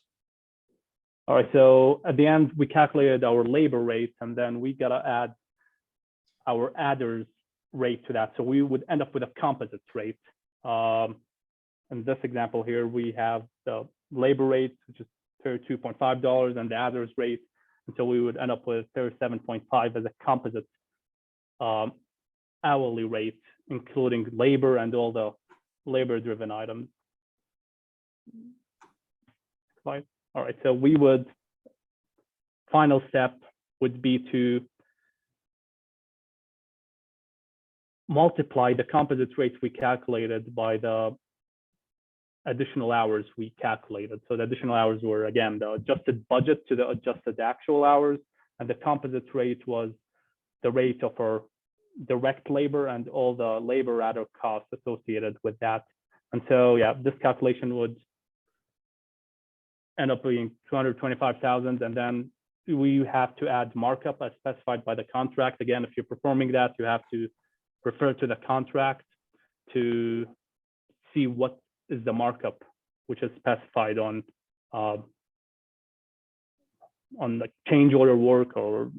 All right, so at the end, we calculated our labor rate, and then we got to add our adders rate to that. So we would end up with a composite rate. In this example here, we have the labor rate, which is $32.5, and the adders rate. And so we would end up with 37.5 as a composite hourly rate, including labor and all the labor-driven items. Slide. All right, so we would, final step would be to multiply the composite rates we calculated by the additional hours we calculated. So the additional hours were, again, the adjusted budget to the adjusted actual hours, and the composite rate was the rate of our direct labor and all the labor adder costs associated with that. And so, yeah, this calculation would end up being 225,000, and then we have to add markup as specified by the contract. Again, if you're performing that, you have to refer to the contract to see what is the markup which is specified on the change order work or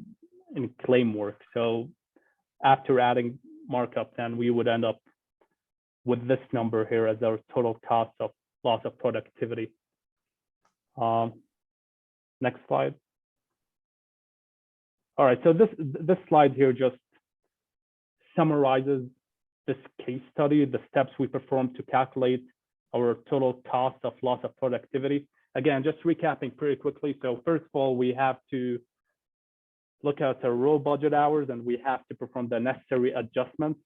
in claim work. So after adding markup, then we would end up with this number here as our total cost of loss of productivity. Next slide. All right, so this slide here just summarizes this case study, the steps we performed to calculate our total cost of loss of productivity. Again, just recapping pretty quickly. So first of all, we have to look at the raw budget hours, and we have to perform the necessary adjustments.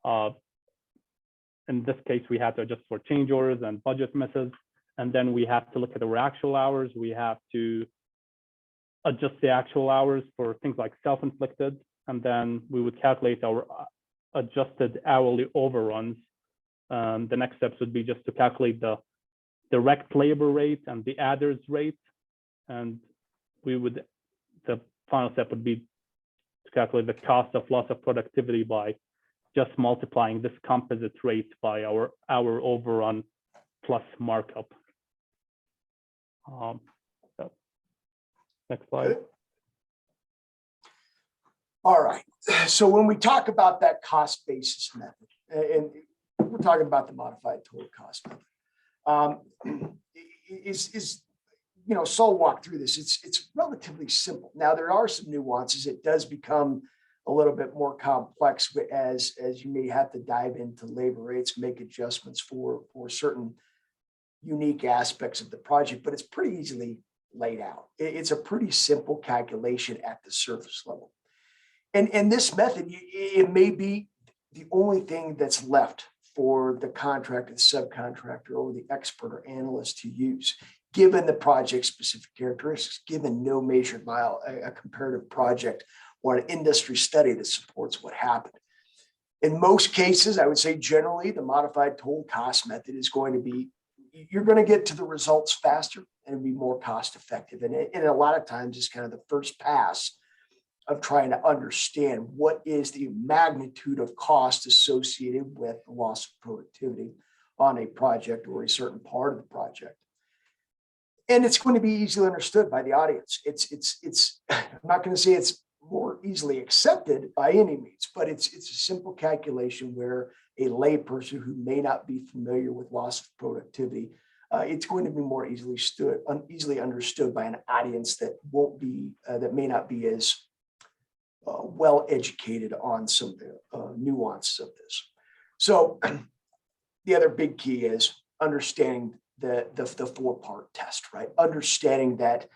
In this case, we have to adjust for change orders and budget misses. And then we have to look at our actual hours. We have to adjust the actual hours for things like self-inflicted. And then we would calculate our adjusted hourly overruns. The next steps would be just to calculate the direct labor rate and the adders rate. And the final step would be to calculate the cost of loss of productivity by just multiplying this composite rate by our hour overrun plus markup. So next slide. All right. So when we talk about that cost basis method, and we're talking about the modified total cost method, Sol walked through this. It's relatively simple. Now there are some nuances. It does become a little bit more complex as you may have to dive into labor rates, make adjustments for certain unique aspects of the project, but it's pretty easily laid out. It's a pretty simple calculation at the surface level. And this method, it may be the only thing that's left for the contractor, the subcontractor, or the expert or analyst to use, given the project specific characteristics, given no measured by a comparative project or an industry study that supports what happened. In most cases, I would say generally the modified total cost method is going to be, you're going to get to the results faster and be more cost effective. And a lot of times it's kind of the first pass of trying to understand what is the magnitude of cost associated with the loss of productivity on a project or a certain part of the project. And it's going to be easily understood by the audience. It's I'm not going to say it's more easily accepted by any means, but it's a simple calculation where a layperson who may not be familiar with loss of productivity, it's going to be more easily understood by an audience that that may not be as well educated on some of the nuances of this. So the other big key is understanding the 4-part test, right? Understanding that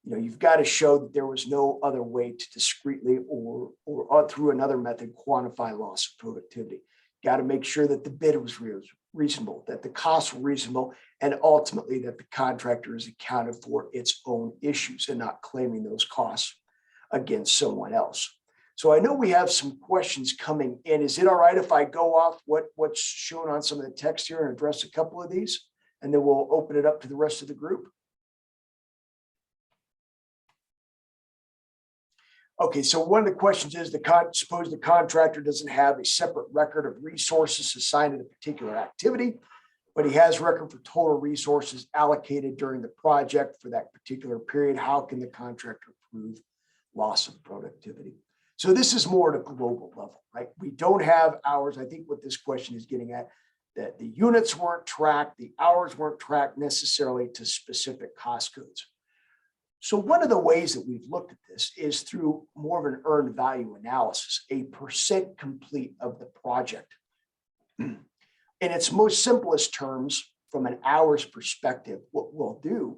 you've got to show that there was no other way to discreetly or through another method quantify loss of productivity. Got to make sure that the bid was reasonable, that the costs were reasonable, and ultimately that the contractor is accounted for its own issues and not claiming those costs against someone else. So I know we have some questions coming in. Is it all right if I go off what's shown on some of the text here and address a couple of these, and then we'll open it up to the rest of the group? Okay, so one of the questions is suppose the contractor doesn't have a separate record of resources assigned to the particular activity, but he has record for total resources allocated during the project for that particular period. How can the contractor prove loss of productivity? So this is more at a global level, right? We don't have hours. I think what this question is getting at, that the units weren't tracked, the hours weren't tracked necessarily to specific cost codes. So one of the ways that we've looked at this is through more of an earned value analysis, a percent complete of the project. In its most simplest terms, from an hours perspective, what we'll do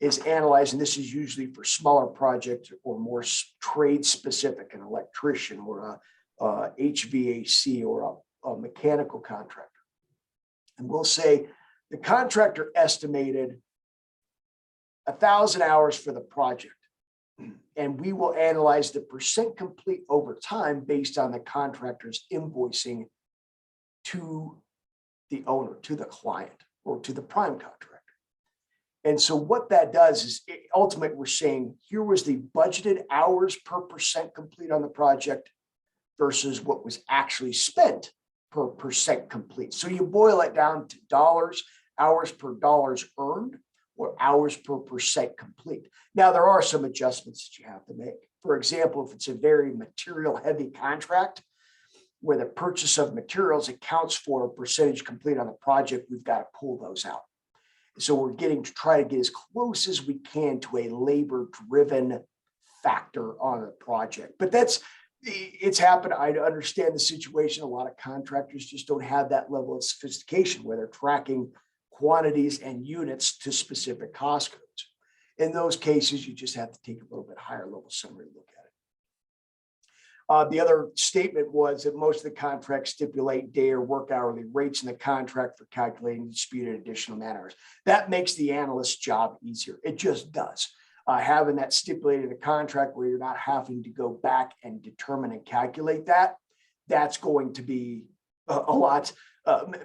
is analyze, and this is usually for smaller projects or more trade specific, an electrician or a HVAC or a mechanical contractor. And we'll say the contractor estimated 1,000 hours for the project. And we will analyze the percent complete over time based on the contractor's invoicing to the owner, to the client, or to the prime contractor. And so what that does is ultimately we're saying here was the budgeted hours per percent complete on the project versus what was actually spent per percent complete. So you boil it down to dollars, hours per dollars earned, or hours per percent complete. Now, there are some adjustments that you have to make. For example, if it's a very material heavy contract where the purchase of materials accounts for a percentage complete on the project, we've got to pull those out. So we're getting to try to get as close as we can to a labor-driven factor on a project. But it's happened. I understand the situation. A lot of contractors just don't have that level of sophistication where they're tracking quantities and units to specific cost codes. In those cases, you just have to take a little bit higher level summary look at it. The other statement was that most of the contracts stipulate day or work hourly rates in the contract for calculating disputed additional man hours. That makes the analyst's job easier. It just does. Having that stipulated in a contract where you're not having to go back and determine and calculate that, that's going to be a lot,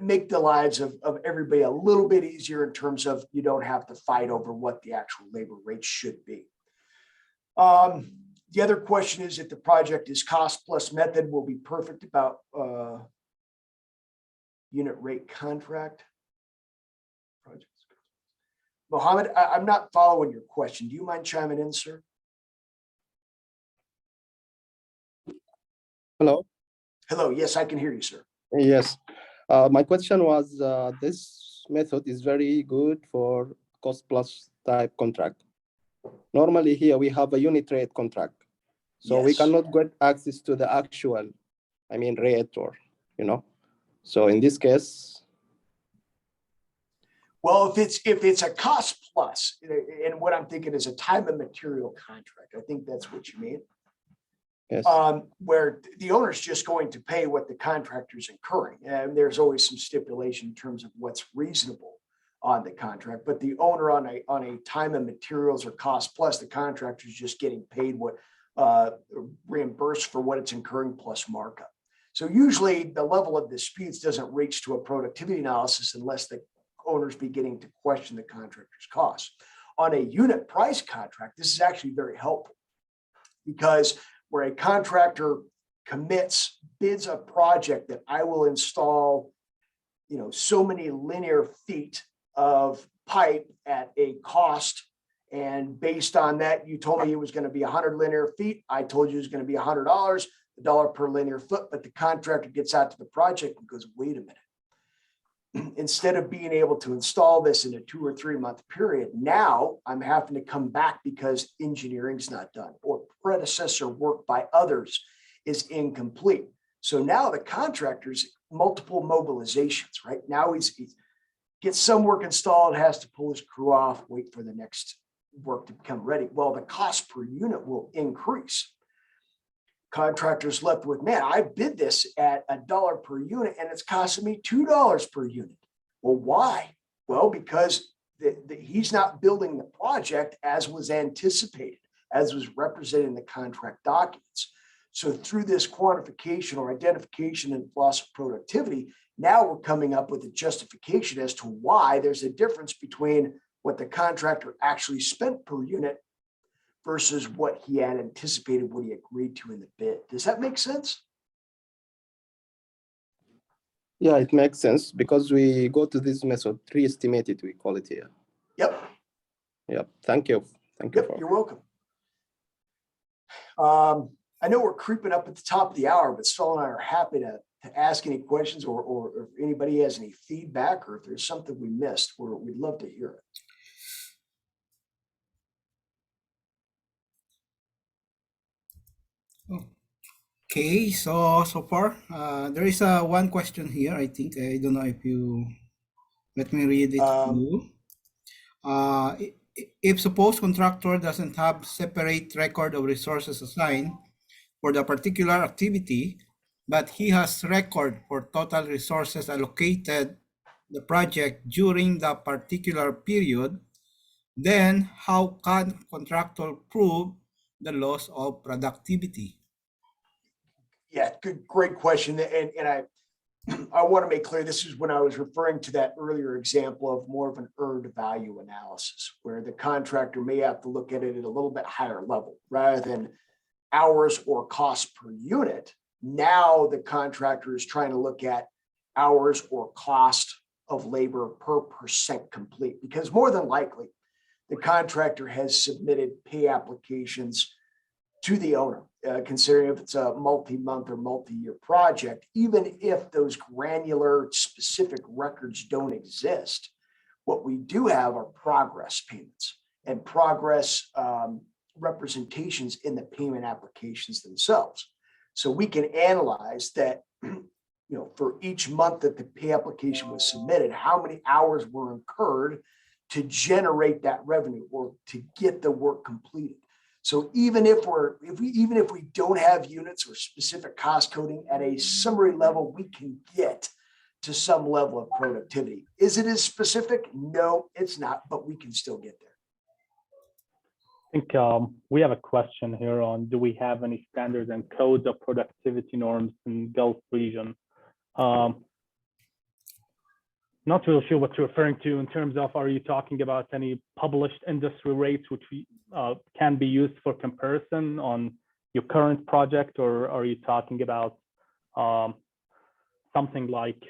make the lives of everybody a little bit easier in terms of you don't have to fight over what the actual labor rate should be. The other question is if the project is cost plus method will be perfect about unit rate contract. Projects. Mohammed, I'm not following your question. Do you mind chiming in, sir? Hello. Hello. Yes, I can hear you, sir. Yes. My question was, this method is very good for cost plus type contract. Normally here we have a unit rate contract. So we Yes. cannot get access to the actual, rate or, So in this case. Well, if it's a cost plus, and what I'm thinking is a time and material contract, I think that's what you mean. Yes. Where the owner's just going to pay what the contractor's incurring. And there's always some stipulation in terms of what's reasonable on the contract, but the owner on a time and materials or cost plus, the contractor's just getting paid what reimbursed for what it's incurring plus markup. So usually the level of disputes doesn't reach to a productivity analysis unless the owner's beginning to question the contractor's costs. On a unit price contract, this is actually very helpful because where a contractor bids a project that I will install, so many linear feet of pipe at a cost. And based on that, you told me it was going to be 100 linear feet. I told you it was going to be $100, $1 per linear foot, but the contractor gets out to the project and goes, wait a minute. Instead of being able to install this in a 2 or 3 month period, now I'm having to come back because engineering's not done or predecessor work by others is incomplete. So now the contractor's multiple mobilizations, right? Now he's gets some work installed, has to pull his crew off, wait for the next work to become ready. Well, the cost per unit will increase. Contractors left with, man, I bid this at $1 per unit and it's costing me $2 per unit. Well, why? Well, because he's not building the project as was anticipated, as was represented in the contract documents. So through this quantification or identification and loss of productivity, now we're coming up with a justification as to why there's a difference between what the contractor actually spent per unit versus what he had anticipated, what he agreed to in the bid. Does that make sense? Yeah, it makes sense because we go to this method, re-estimated, we call it here. Yep. Yep. Thank you. Thank you. Yep. You're welcome. I know we're creeping up at the top of the hour, but Saul and I are happy to ask any questions or if anybody has any feedback or if there's something we missed, we'd love to hear it. Okay, so far there is one question here. I think I don't know if you let me read it to you. If suppose contractor doesn't have separate record of resources assigned for the particular activity, but he has record for total resources allocated the project during the particular period, then how can contractor prove the loss of productivity? Yeah, great question. And I want to make clear, this is when I was referring to that earlier example of more of an earned value analysis, where the contractor may have to look at it at a little bit higher level rather than hours or cost per unit. Now the contractor is trying to look at hours or cost of labor per percent complete, because more than likely the contractor has submitted pay applications to the owner, considering if it's a multi-month or multi-year project. Even if those granular specific records don't exist, what we do have are progress payments and progress representations in the payment applications themselves. So we can analyze that, for each month that the pay application was submitted, how many hours were incurred to generate that revenue or to get the work completed. So even if we don't have units or specific cost coding at a summary level, we can get to some level of productivity. Is it as specific? No, it's not, but we can still get there. I think we have a question here on, do we have any standards and codes of productivity norms in Gulf region? Not really sure what you're referring to in terms of, are you talking about any published industry rates which can be used for comparison on your current project, or are you talking about something like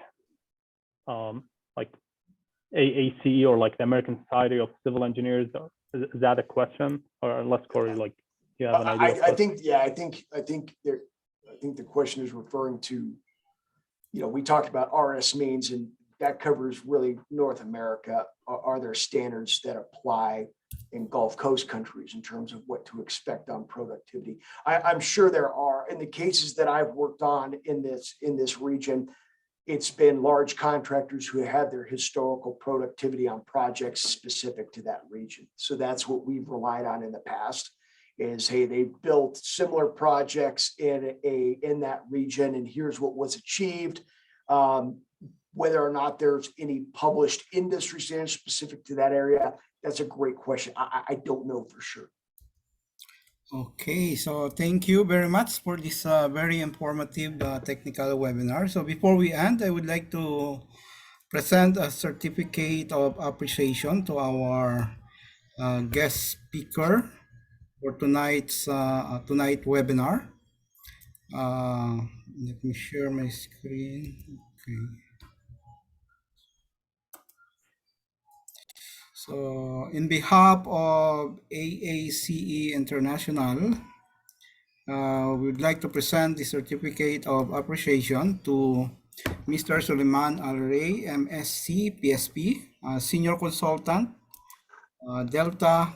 AACE or like the American Society of Civil Engineers? Is that a question? Or unless Cory, like, you have an idea? I think the question is referring to, we talked about RS means, and that covers really North America. Are there standards that apply in Gulf Coast countries in terms of what to expect on productivity? I'm sure there are. In the cases that I've worked on in this region, it's been large contractors who had their historical productivity on projects specific to that region. So that's what we've relied on in the past is, hey, they built similar projects in that region, and here's what was achieved. Whether or not there's any published industry standards specific to that area, that's a great question. I don't know for sure. Okay, so thank you very much for this very informative technical webinar. So before we end, I would like to present a certificate of appreciation to our guest speaker for tonight's webinar. Let me share my screen. Okay. So in behalf of AACE International, we would like to present the certificate of appreciation to Mr. Suleiman Al-Ray, MSc, PSP, Senior Consultant, Delta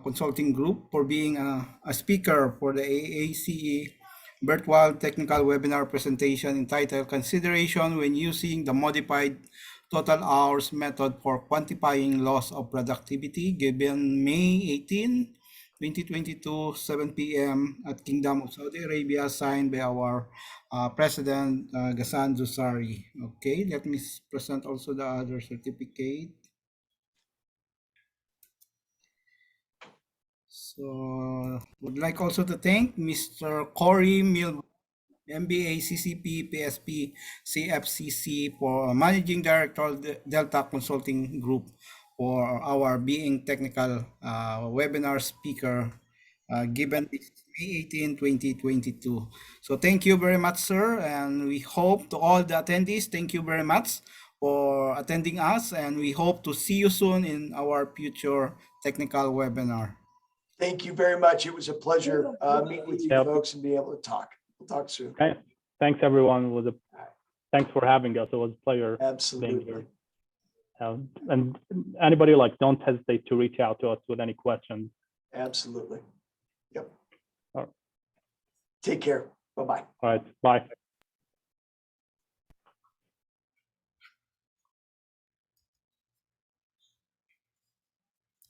Consulting Group, for being a speaker for the AACE virtual technical webinar presentation entitled Consideration when Using the Modified Total Hours Method for Quantifying Loss of Productivity, given May 18, 2022, 7 p.m. at Kingdom of Saudi Arabia, signed by our President Ghassan Zusari. Okay, let me present also the other certificate. So would like also to thank Mr. Cory, Milburn, MBA, CCP, PSP, CFCC, for Managing Director of the Delta Consulting Group, for our being technical webinar speaker given this May 18, 2022. So thank you very much, sir. And we hope to all the attendees, thank you very much for attending us. And we hope to see you soon in our future technical webinar. Thank you very much. It was a pleasure meeting with you Yep. folks and be able to talk. We'll talk soon. Okay. Thanks, everyone. Thanks for having us. It was a pleasure being Absolutely. here. And anybody, like, don't hesitate to reach out to us with any questions. Absolutely. Yep. All right. Take care. Bye-bye. All right. Bye.